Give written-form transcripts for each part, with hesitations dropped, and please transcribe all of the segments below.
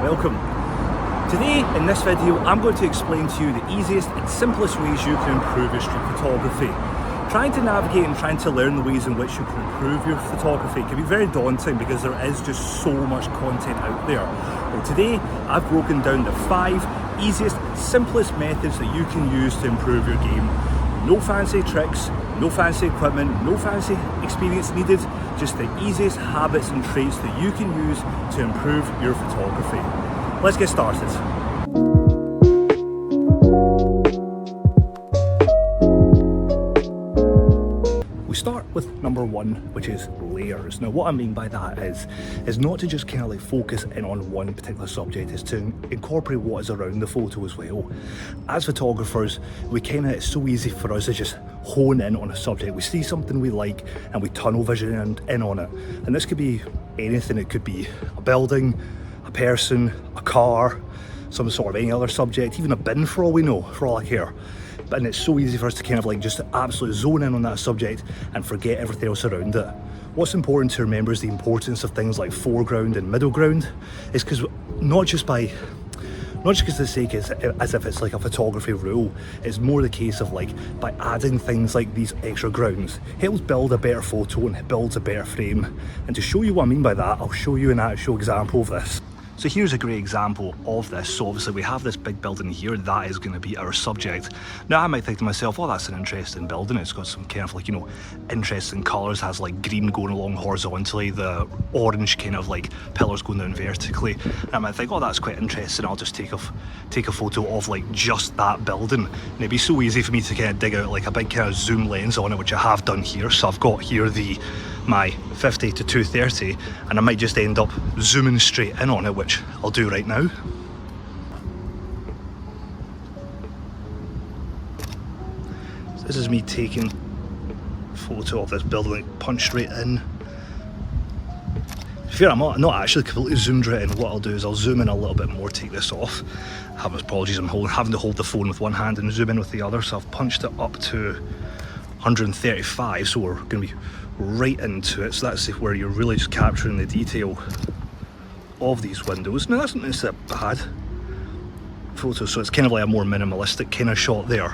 welcome. Today in this video I'm going to explain to you the easiest and simplest ways you can improve your street photography. Trying to navigate and trying to learn the ways in which you can improve your photography can be very daunting because there is just so much content out there. Well, today I've broken down the 5 easiest, simplest methods that you can use to improve your game. No fancy tricks, no fancy equipment, no fancy experience needed, just the easiest habits and traits that you can use to improve your photography. Let's get started. We start with number 1, which is layers. Now what I mean by that is not to just kind of like focus in on one particular subject, is to incorporate what is around the photo as well. As photographers, it's so easy for us to just hone in on a subject. We see something we like and we tunnel vision in on it. And this could be anything. It could be a building, a person, a car, some sort of any other subject, even a bin for all we know, for all I care. And it's so easy for us to kind of like just absolutely zone in on that subject and forget everything else around it. What's important to remember is the importance of things like foreground and middle ground, is because not just because the sake is as if it's like a photography rule, it's more the case of like by adding things like these extra grounds, it helps build a better photo and it builds a better frame. And to show you what I mean by that, I'll show you an actual example of this. So here's a great example of this. So obviously we have this big building here, that is going to be our subject. Now I might think to myself, oh, that's an interesting building, it's got some kind of like, interesting colours, has like green going along horizontally, the orange kind of like pillars going down vertically. And I might think, oh, that's quite interesting, I'll just take a photo of like just that building. And it'd be so easy for me to kind of dig out like a big kind of zoom lens on it, which I have done here. So I've got here my 50 to 230, and I might just end up zooming straight in on it, which I'll do right now. So this is me taking a photo of this building, like punched right in. To be fair, I'm not actually completely zoomed right in. What I'll do is I'll zoom in a little bit more, take this off. Apologies, I'm having to hold the phone with one hand and zoom in with the other, so I've punched it up to 135, so we're going to be right into it. So that's where you're really just capturing the detail of these windows. Now that's not necessarily a bad photo, so it's kind of like a more minimalistic kind of shot there.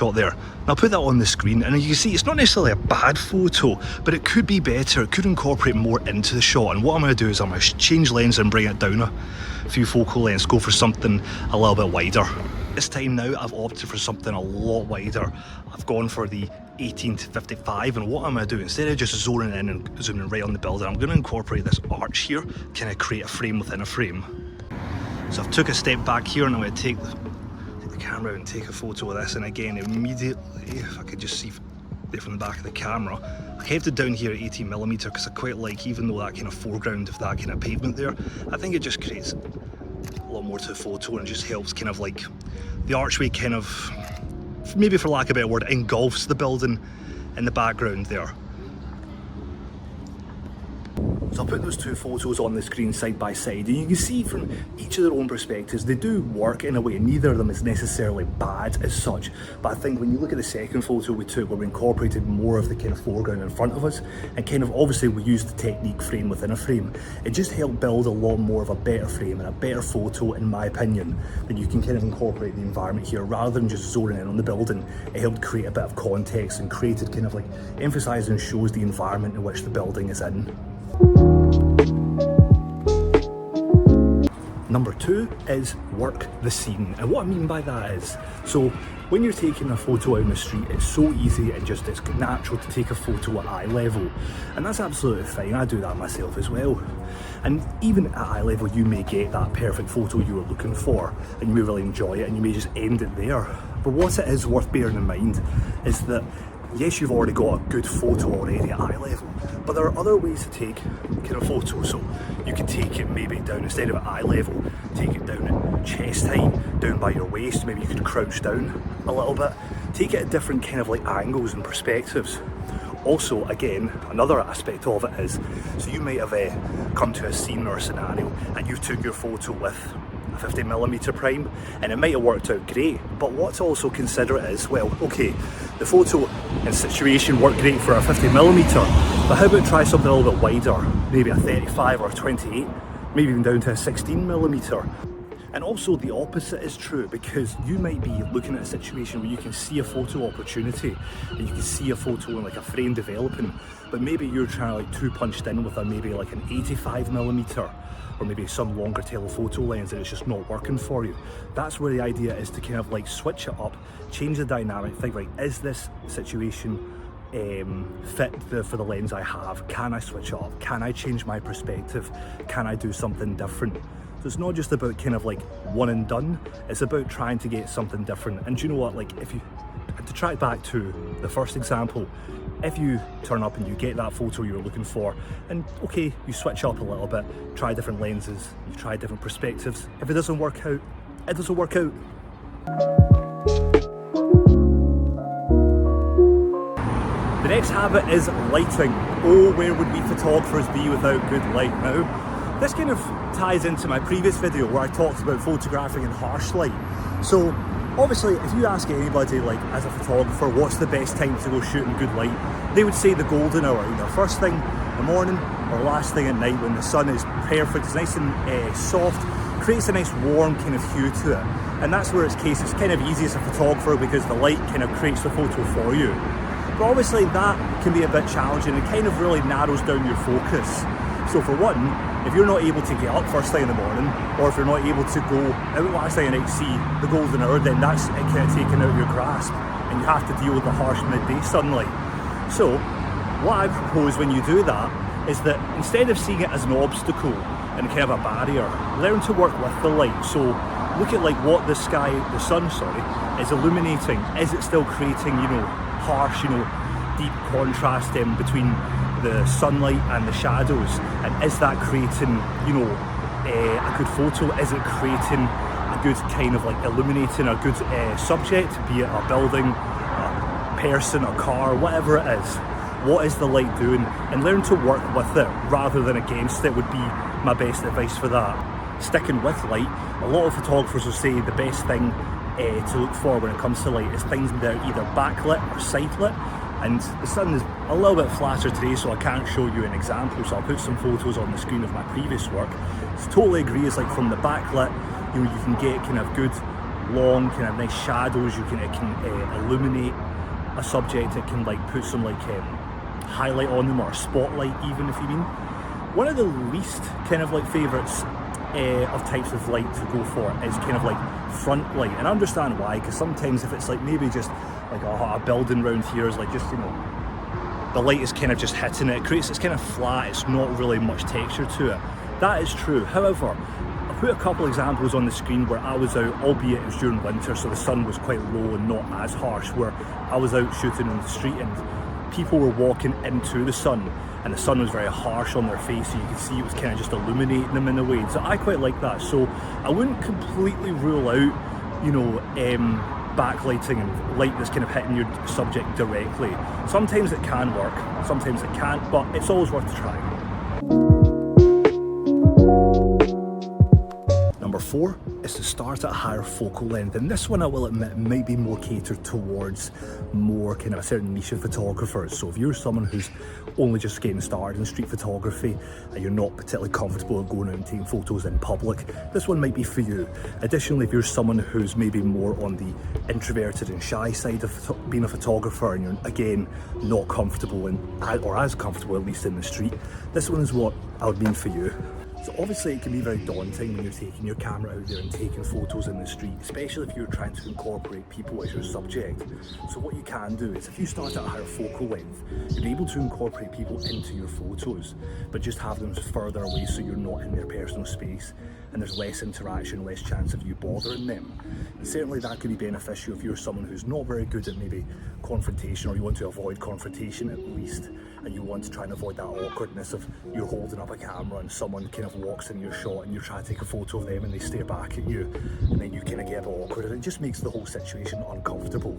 And I'll put that on the screen, and you can see it's not necessarily a bad photo, but it could be better, it could incorporate more into the shot. And what I'm going to do is I'm going to change lens and bring it down a few focal lengths, go for something a little bit wider. This time now I've opted for something a lot wider. I've gone for the 18 to 55, and what I'm going to do, instead of just zoning in and zooming right on the building, I'm going to incorporate this arch here, kind of create a frame within a frame. So I've took a step back here, and I'm going to take the camera out and take a photo of this. And again, immediately, if I could just see there from the back of the camera, I kept it down here at 18mm because I quite like, even though that kind of foreground of that kind of pavement there, I think it just creates a lot more to the photo, and it just helps kind of like the archway kind of, maybe for lack of a better word, engulfs the building in the background there. So I'll put those two photos on the screen side by side, and you can see from each of their own perspectives, they do work in a way. Neither of them is necessarily bad as such, but I think when you look at the second photo we took, where we incorporated more of the kind of foreground in front of us, and kind of obviously we used the technique frame within a frame, it just helped build a lot more of a better frame and a better photo, in my opinion. That you can kind of incorporate the environment here rather than just zoning in on the building. It helped create a bit of context and created kind of like emphasises and shows the environment in which the building is in. Number 2 is work the scene. And what I mean by that is, so when you're taking a photo out in the street, it's so easy and just it's natural to take a photo at eye level. And that's absolutely fine, I do that myself as well. And even at eye level, you may get that perfect photo you were looking for, and you may really enjoy it, and you may just end it there. But what it is worth bearing in mind is that yes, you've already got a good photo already at eye level, but there are other ways to take kind of photos. So you can take it maybe down, instead of at eye level, take it down at chest height, down by your waist. Maybe you could crouch down a little bit. Take it at different kind of like angles and perspectives. Also, again, another aspect of it is, so you might have come to a scene or a scenario and you took your photo with a 50mm prime, and it might have worked out great, but what to also consider is, well, okay, the photo and situation worked great for a 50mm, but how about try something a little bit wider, maybe a 35 or 28 maybe even down to a 16mm. And also the opposite is true, because you might be looking at a situation where you can see a photo opportunity and you can see a photo in like a frame developing, but maybe you're trying to like too punched in with a maybe like an 85mm or maybe some longer telephoto lens and it's just not working for you. That's where the idea is to kind of like switch it up, change the dynamic, think, right, is this situation fit for the lens I have? Can I switch it up? Can I change my perspective? Can I do something different? So it's not just about kind of like one and done, it's about trying to get something different. And do you know what, like, if you, to track back to the first example, if you turn up and you get that photo you're looking for, and okay, you switch up a little bit, try different lenses, you try different perspectives, if it doesn't work out, it doesn't work out. The next habit is lighting. Oh, where would we photographers be without good light now? This kind of ties into my previous video where I talked about photographing in harsh light. So obviously if you ask anybody, like, as a photographer, what's the best time to go shoot in good light, they would say the golden hour, either first thing in the morning or last thing at night when the sun is perfect, it's nice and soft, creates a nice warm kind of hue to it. And that's where it's case, it's kind of easy as a photographer because the light kind of creates the photo for you. But obviously that can be a bit challenging and kind of really narrows down your focus. So for one, if you're not able to get up first thing in the morning, or if you're not able to go out last thing at night, see the golden hour, then that's it kind of taken out of your grasp and you have to deal with the harsh midday sunlight. So what I propose when you do that is that instead of seeing it as an obstacle and kind of a barrier, learn to work with the light. So look at like what the sky, the sun, sorry, is illuminating. Is it still creating, you know, harsh, you know, deep contrast between the sunlight and the shadows, and is that creating, you know, a good photo? Is it creating a good kind of like illuminating a good subject, be it a building, a person, a car, whatever it is? What is the light doing? And learn to work with it rather than against it would be my best advice for that. Sticking with light, a lot of photographers will say the best thing to look for when it comes to light is things that are either backlit or side lit. And the sun is a little bit flatter today, so I can't show you an example, so I'll put some photos on the screen of my previous work. So totally agree, it's like from the backlit, you know, you can get kind of good long kind of nice shadows, it can illuminate a subject, it can like put some like highlight on them or a spotlight even, if you mean. One of the least kind of like favourites of types of light to go for is kind of like front light, and I understand why, because sometimes if it's like maybe just like a building round here is like just, you know, the light is kind of just hitting it, it's kind of flat, it's not really much texture to it. That is true. However, I put a couple examples on the screen where I was out, albeit it was during winter, so the sun was quite low and not as harsh, where I was out shooting in the street and people were walking into the sun and the sun was very harsh on their face, so you could see it was kind of just illuminating them in a way. So I quite like that. So I wouldn't completely rule out, you know, backlighting and light that's kind of hitting your subject directly. Sometimes it can work, sometimes it can't, but it's always worth trying. Number 4 is to start at a higher focal length, and this one I will admit might be more catered towards more kind of a certain niche of photographers. So if you're someone who's only just getting started in street photography and you're not particularly comfortable going out and taking photos in public, this one might be for you. Additionally, if you're someone who's maybe more on the introverted and shy side of being a photographer and you're again not comfortable or as comfortable at least in the street, this one is what I would mean for you. So obviously it can be very daunting when you're taking your camera out there and taking photos in the street, especially if you're trying to incorporate people as your subject. So what you can do is if you start at a higher focal length, you're able to incorporate people into your photos, but just have them further away so you're not in their personal space and there's less interaction, less chance of you bothering them. And certainly that could be beneficial if you're someone who's not very good at maybe confrontation, or you want to avoid confrontation at least, and you want to try and avoid that awkwardness of you're holding up a camera and someone kind of walks in your shot and you try to take a photo of them and they stare back at you and then you kind of get a bit awkward and it just makes the whole situation uncomfortable.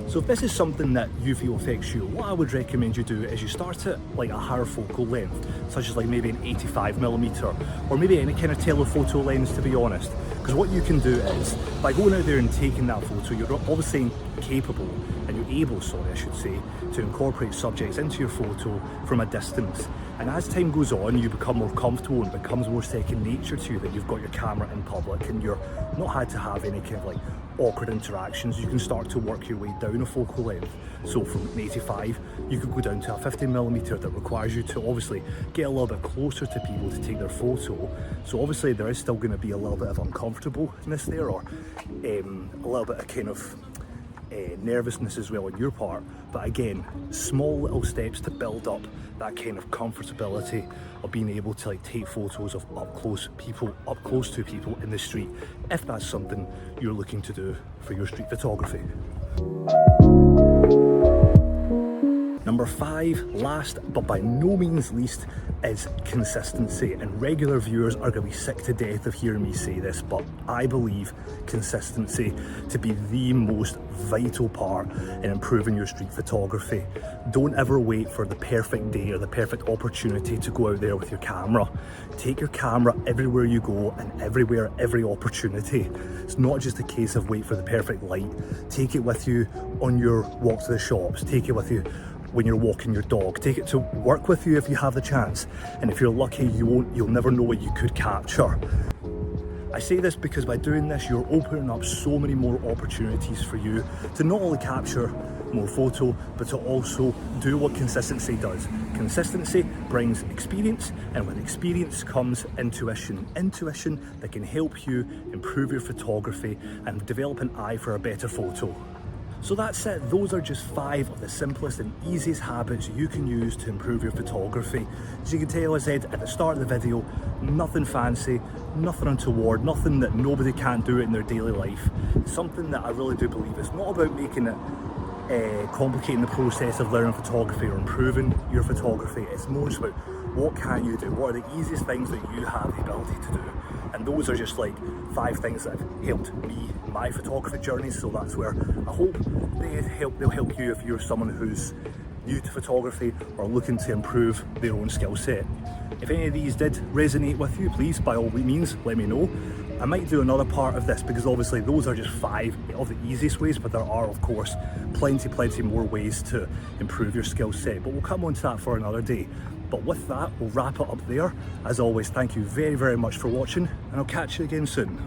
So if this is something that you feel affects you, what I would recommend you do is you start at like a higher focal length, such as like maybe an 85mm or maybe any kind of telephoto lens, to be honest. Because what you can do is, by going out there and taking that photo, you're obviously capable, and you're able, sorry I should say, to incorporate subjects into your photo from a distance. And as time goes on, you become more comfortable and it becomes more second nature to you that you've got your camera in public and you're not had to have any kind of like awkward interactions. You can start to work your way down a focal length. So from an 85, you could go down to a 50mm that requires you to obviously get a little bit closer to people to take their photo. So obviously there is still going to be a little bit of uncomfortableness there, or a little bit of kind of nervousness as well on your part, but again, small little steps to build up that kind of comfortability of being able to like take photos of up close to people in the street, if that's something you're looking to do for your street photography. Number 5, last but by no means least, is consistency. And regular viewers are going to be sick to death of hearing me say this, but I believe consistency to be the most vital part in improving your street photography. Don't ever wait for the perfect day or the perfect opportunity to go out there with your camera. Take your camera everywhere you go and every opportunity. It's not just a case of wait for the perfect light. Take it with you on your walk to the shops. Take it with you when you're walking your dog. Take it to work with you if you have the chance. And if you're lucky, you'll never know what you could capture. I say this because by doing this, you're opening up so many more opportunities for you to not only capture more photo, but to also do what consistency does. Consistency brings experience, and with experience comes intuition. Intuition that can help you improve your photography and develop an eye for a better photo. So that's it. Those are just 5 of the simplest and easiest habits you can use to improve your photography. As you can tell, as I said at the start of the video, nothing fancy, nothing untoward, nothing that nobody can't do in their daily life. Something that I really do believe is not about making it complicating the process of learning photography or improving your photography. It's more just about what can you do, what are the easiest things that you have the ability to do. And those are just like 5 things that have helped me in my photography journey. So that's where I hope they'll help you if you're someone who's new to photography or looking to improve their own skill set. If any of these did resonate with you, please by all means let me know. I might do another part of this because obviously those are just 5 of the easiest ways, but there are of course plenty more ways to improve your skill set, but we'll come on to that for another day. But with that, we'll wrap it up there. As always, thank you very much for watching, and I'll catch you again soon.